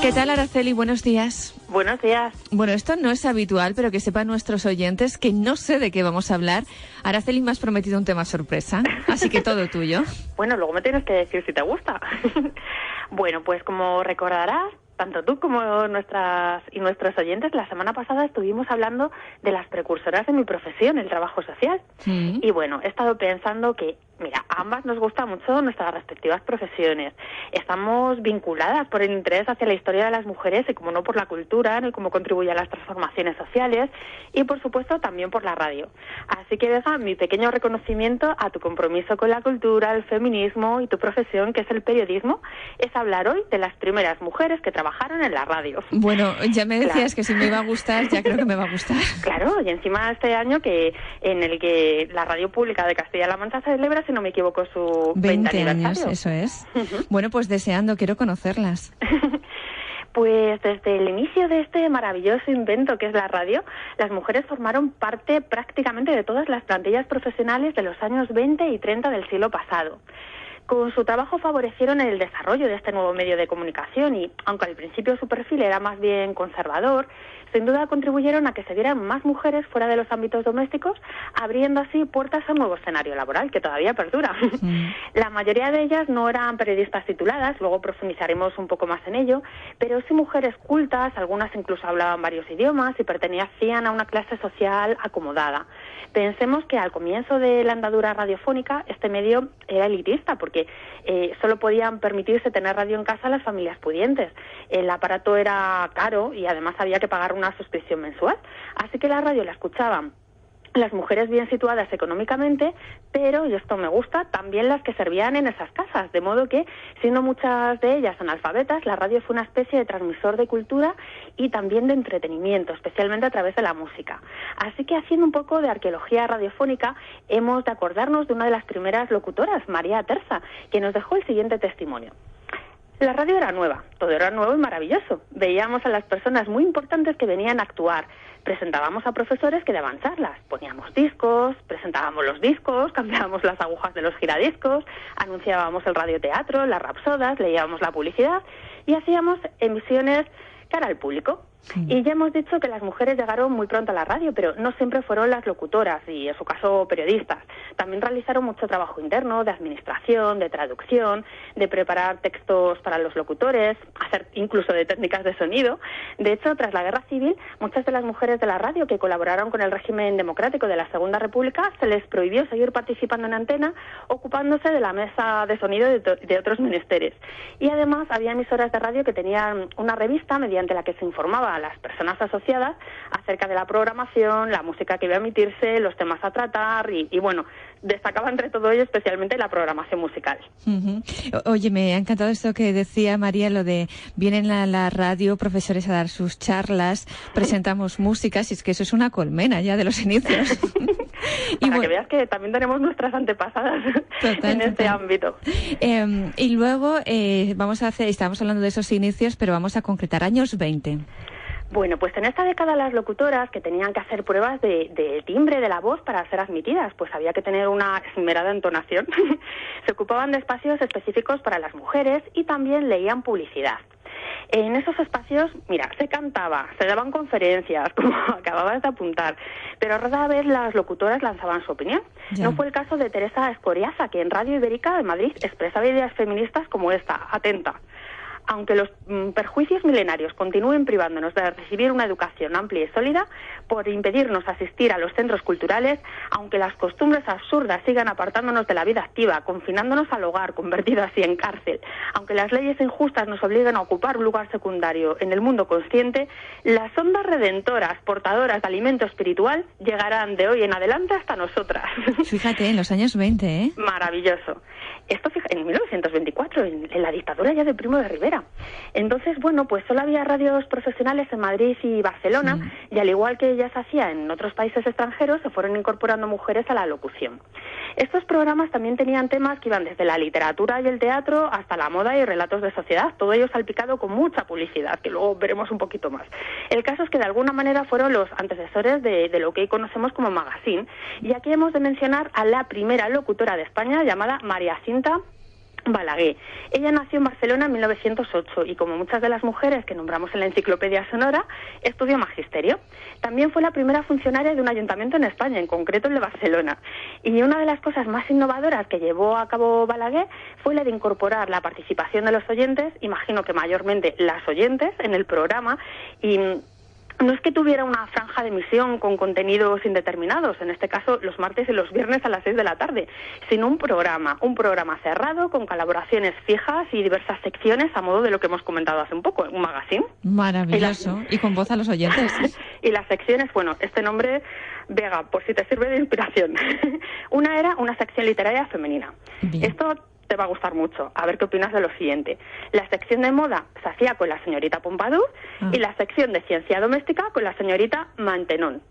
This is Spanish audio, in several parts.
¿Qué tal, Araceli? Buenos días. Buenos días. Bueno, esto no es habitual, pero que sepan nuestros oyentes que no sé de qué vamos a hablar. Araceli, me has prometido un tema sorpresa, así que todo tuyo. Bueno, luego me tienes que decir si te gusta. Bueno, pues como recordarás, tanto tú como nuestros oyentes, la semana pasada estuvimos hablando de las precursoras de mi profesión, el trabajo social. Sí. Y bueno, he estado pensando que, mira, a ambas nos gusta mucho nuestras respectivas profesiones. Estamos vinculadas por el interés hacia la historia de las mujeres y, como no, por la cultura, ¿no? Y cómo contribuye a las transformaciones sociales y, por supuesto, también por la radio. Así que deja mi pequeño reconocimiento a tu compromiso con la cultura, el feminismo y tu profesión, que es el periodismo, es hablar hoy de las primeras mujeres que trabajaron en la radio. Bueno, ya me decías Claro. que si me iba a gustar, ya creo que me va a gustar. Claro, y encima este año en el que la Radio Pública de Castilla-La Mancha celebra, si no me equivoco, su 20 aniversario. años, eso es. Bueno, pues deseando, quiero conocerlas. Pues desde el inicio de este maravilloso invento que es la radio, las mujeres formaron parte prácticamente de todas las plantillas profesionales de los años 20 y 30 del siglo pasado. Con su trabajo favorecieron el desarrollo de este nuevo medio de comunicación y, aunque al principio su perfil era más bien conservador, sin duda contribuyeron a que se vieran más mujeres fuera de los ámbitos domésticos, abriendo así puertas a un nuevo escenario laboral que todavía perdura. La mayoría de ellas no eran periodistas tituladas, luego profundizaremos un poco más en ello, pero sí mujeres cultas, algunas incluso hablaban varios idiomas y pertenecían a una clase social acomodada. Pensemos que al comienzo de la andadura radiofónica este medio era elitista porque solo podían permitirse tener radio en casa las familias pudientes. El aparato era caro y además había que pagar una suscripción mensual. Así que la radio la escuchaban las mujeres bien situadas económicamente, pero, y esto me gusta, también las que servían en esas casas, de modo que, siendo muchas de ellas analfabetas, la radio fue una especie de transmisor de cultura y también de entretenimiento, especialmente a través de la música. Así que, haciendo un poco de arqueología radiofónica, hemos de acordarnos de una de las primeras locutoras, María Terza, que nos dejó el siguiente testimonio. La radio era nueva, todo era nuevo y maravilloso. Veíamos a las personas muy importantes que venían a actuar. Presentábamos a profesores que daban charlas, poníamos discos, presentábamos los discos, cambiábamos las agujas de los giradiscos, anunciábamos el radioteatro, las rapsodas, leíamos la publicidad y hacíamos emisiones cara al público. Y ya hemos dicho que las mujeres llegaron muy pronto a la radio, pero no siempre fueron las locutoras y, en su caso, periodistas. También realizaron mucho trabajo interno, de administración, de traducción, de preparar textos para los locutores, hacer incluso de técnicas de sonido. De hecho, tras la Guerra Civil, muchas de las mujeres de la radio que colaboraron con el régimen democrático de la Segunda República se les prohibió seguir participando en antena, ocupándose de la mesa de sonido de otros menesteres. Y además había emisoras de radio que tenían una revista mediante la que se informaba a las personas asociadas acerca de la programación, la música que iba a emitirse, los temas a tratar y bueno, destacaba entre todo ello especialmente la programación musical. Oye, me ha encantado esto que decía María, lo de vienen a la radio profesores a dar sus charlas, presentamos músicas, y es que eso es una colmena ya de los inicios. Para que veas que también tenemos nuestras antepasadas en este ámbito. Y luego estábamos hablando de esos inicios, pero vamos a concretar años 20. Bueno, pues en esta década las locutoras que tenían que hacer pruebas de timbre de la voz para ser admitidas, pues había que tener una esmerada entonación, se ocupaban de espacios específicos para las mujeres y también leían publicidad. En esos espacios, mira, se cantaba, se daban conferencias, como acababas de apuntar, pero rara vez las locutoras lanzaban su opinión. Ya. No fue el caso de Teresa Escoriaza, que en Radio Ibérica de Madrid expresaba ideas feministas como esta, atenta. Aunque los perjuicios milenarios continúen privándonos de recibir una educación amplia y sólida, por impedirnos asistir a los centros culturales, aunque las costumbres absurdas sigan apartándonos de la vida activa, confinándonos al hogar, convertido así en cárcel, aunque las leyes injustas nos obliguen a ocupar un lugar secundario en el mundo consciente, las ondas redentoras, portadoras de alimento espiritual, llegarán de hoy en adelante hasta nosotras. Fíjate, en los años 20, ¿eh? Maravilloso. Esto en 1924, en la dictadura ya de Primo de Rivera. Entonces, bueno, pues solo había radios profesionales en Madrid y Barcelona, y al igual que ya se hacía en otros países extranjeros, se fueron incorporando mujeres a la locución. Estos programas también tenían temas que iban desde la literatura y el teatro hasta la moda y relatos de sociedad, todo ello salpicado con mucha publicidad, que luego veremos un poquito más. El caso es que de alguna manera fueron los antecesores de lo que hoy conocemos como magazine, y aquí hemos de mencionar a la primera locutora de España llamada María Cinta Balaguer. Ella nació en Barcelona en 1908 y, como muchas de las mujeres que nombramos en la Enciclopedia Sonora, estudió magisterio. También fue la primera funcionaria de un ayuntamiento en España, en concreto el de Barcelona. Y una de las cosas más innovadoras que llevó a cabo Balaguer fue la de incorporar la participación de los oyentes, imagino que mayormente las oyentes, en el programa. Y no es que tuviera una franja de emisión con contenidos indeterminados, en este caso los martes y los viernes a las 6 de la tarde, sino un programa cerrado con colaboraciones fijas y diversas secciones a modo de lo que hemos comentado hace un poco, un magazine. Maravilloso. Y con voz a los oyentes. Y las secciones, bueno, este nombre, Vega, por si te sirve de inspiración. Una era una sección literaria femenina. Bien. Esto te va a gustar mucho. A ver qué opinas de lo siguiente. La sección de moda se hacía con la señorita Pompadour y la sección de ciencia doméstica con la señorita Maintenon.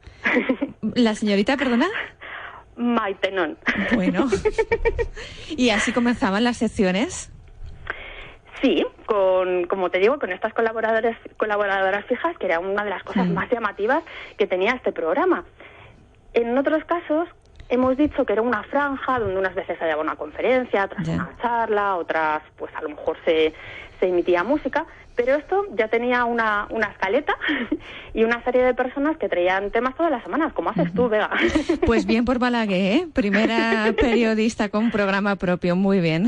¿La señorita, perdona? Maintenon. Bueno. ¿Y así comenzaban las secciones? Sí, como te digo, con estas colaboradoras fijas, que era una de las cosas más llamativas que tenía este programa. En otros casos hemos dicho que era una franja donde unas veces había una conferencia, otras una charla, otras pues a lo mejor se emitía música, pero esto ya tenía una escaleta y una serie de personas que traían temas todas las semanas, como haces tú, Vega. Pues bien por Balaguer, ¿eh? Primera periodista con programa propio, muy bien.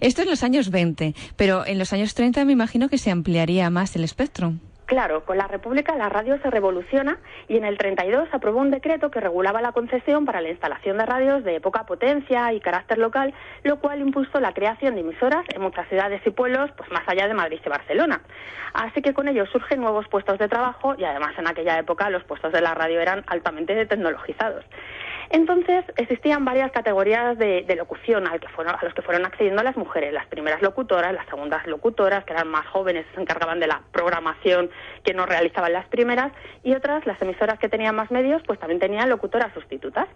Esto en los años 20, pero en los años 30 me imagino que se ampliaría más el espectro. Claro, con la República la radio se revoluciona y en el 32 se aprobó un decreto que regulaba la concesión para la instalación de radios de poca potencia y carácter local, lo cual impulsó la creación de emisoras en muchas ciudades y pueblos, pues más allá de Madrid y Barcelona. Así que con ello surgen nuevos puestos de trabajo y además en aquella época los puestos de la radio eran altamente tecnologizados. Entonces existían varias categorías de locución a los que fueron accediendo las mujeres. Las primeras locutoras, las segundas locutoras, que eran más jóvenes, se encargaban de la programación que no realizaban las primeras, y otras, las emisoras que tenían más medios, pues también tenían locutoras sustitutas.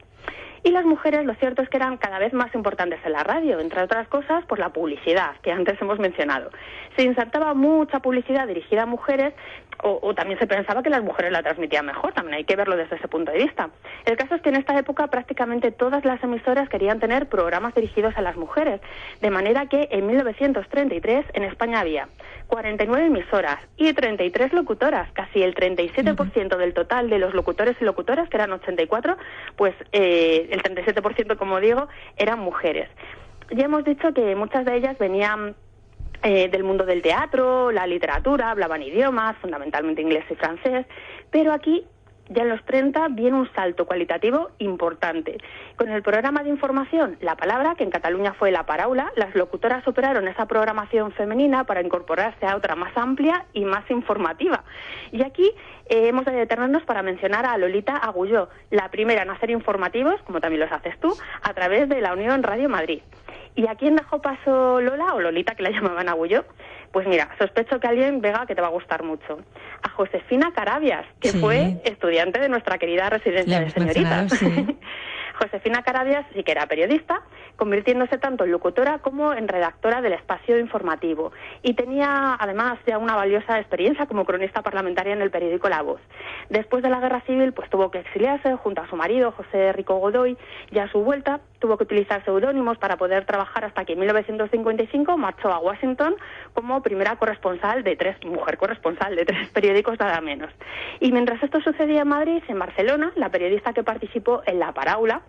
Y las mujeres, lo cierto es que eran cada vez más importantes en la radio, entre otras cosas, pues la publicidad, que antes hemos mencionado. Se insertaba mucha publicidad dirigida a mujeres, o también se pensaba que las mujeres la transmitían mejor, también hay que verlo desde ese punto de vista. El caso es que en esta época prácticamente todas las emisoras querían tener programas dirigidos a las mujeres, de manera que en 1933 en España había 49 emisoras y 33 locutoras, casi el 37% del total de los locutores y locutoras, que eran 84, pues el 37%, como digo, eran mujeres. Ya hemos dicho que muchas de ellas venían del mundo del teatro, la literatura, hablaban idiomas, fundamentalmente inglés y francés, pero aquí ya en los 30 viene un salto cualitativo importante. Con el programa de información La Palabra, que en Cataluña fue La Paraula, las locutoras operaron esa programación femenina para incorporarse a otra más amplia y más informativa. Y aquí hemos de detenernos para mencionar a Lolita Agulló, la primera en hacer informativos, como también los haces tú, a través de la Unión Radio Madrid. ¿Y a quién dejó paso Lola, o Lolita, que la llamaban Agulló? Pues mira, sospecho que alguien, Vega, que te va a gustar mucho. A Josefina Carabias, que fue estudiante de nuestra querida residencia de señoritas. Sí. Josefina Carabias sí que era periodista, convirtiéndose tanto en locutora como en redactora del espacio informativo. Y tenía además ya una valiosa experiencia como cronista parlamentaria en el periódico La Voz. Después de la Guerra Civil, pues tuvo que exiliarse junto a su marido, José Rico Godoy, y a su vuelta tuvo que utilizar seudónimos para poder trabajar hasta que en 1955 marchó a Washington como primera mujer corresponsal de 3 periódicos, nada menos. Y mientras esto sucedía en Madrid, en Barcelona, la periodista que participó en La Paraula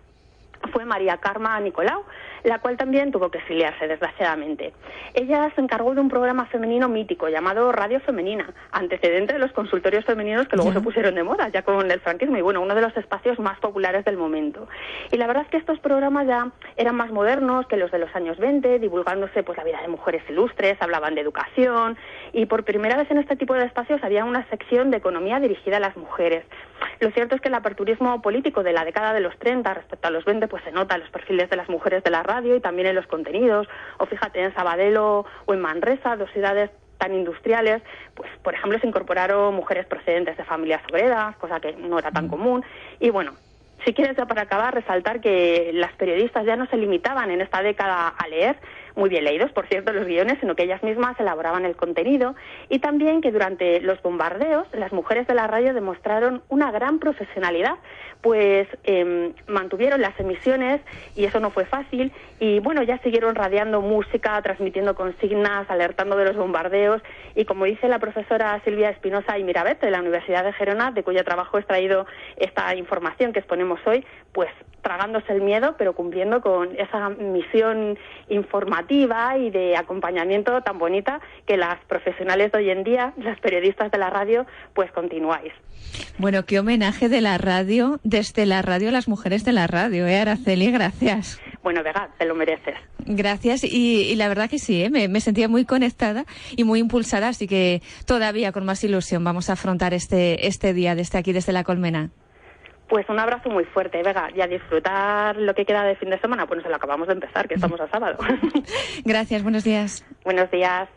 fue María Carme Nicolau, la cual también tuvo que exiliarse, desgraciadamente. Ella se encargó de un programa femenino mítico llamado Radio Femenina, antecedente de los consultorios femeninos que luego se pusieron de moda, ya con el franquismo, y bueno, uno de los espacios más populares del momento. Y la verdad es que estos programas ya eran más modernos que los de los años 20, divulgándose pues la vida de mujeres ilustres, hablaban de educación, y por primera vez en este tipo de espacios había una sección de economía dirigida a las mujeres. Lo cierto es que el aperturismo político de la década de los 30 respecto a los 20 pues se nota en los perfiles de las mujeres de la radio y también en los contenidos, o fíjate en Sabadell o en Manresa, 2 ciudades tan industriales, pues por ejemplo se incorporaron mujeres procedentes de familias obreras, cosa que no era tan común. Y bueno, si quieres ya para acabar resaltar que las periodistas ya no se limitaban en esta década a leer, muy bien leídos, por cierto, los guiones, sino que ellas mismas elaboraban el contenido, y también que durante los bombardeos las mujeres de la radio demostraron una gran profesionalidad, pues mantuvieron las emisiones y eso no fue fácil, y bueno, ya siguieron radiando música, transmitiendo consignas, alertando de los bombardeos, y como dice la profesora Silvia Espinosa y Mirabet de la Universidad de Gerona, de cuyo trabajo he extraído esta información que exponemos hoy, pues tragándose el miedo, pero cumpliendo con esa misión informativa y de acompañamiento tan bonita que las profesionales de hoy en día, las periodistas de la radio, pues continuáis. Bueno, qué homenaje de la radio, desde la radio a las mujeres de la radio, Araceli, gracias. Bueno, Vega, te lo mereces. Gracias, y la verdad que sí, me sentía muy conectada y muy impulsada, así que todavía con más ilusión vamos a afrontar este día desde aquí, desde La Colmena. Pues un abrazo muy fuerte, Vega, y a disfrutar lo que queda de fin de semana. Pues nos lo acabamos de empezar, que estamos a sábado. Gracias, buenos días. Buenos días.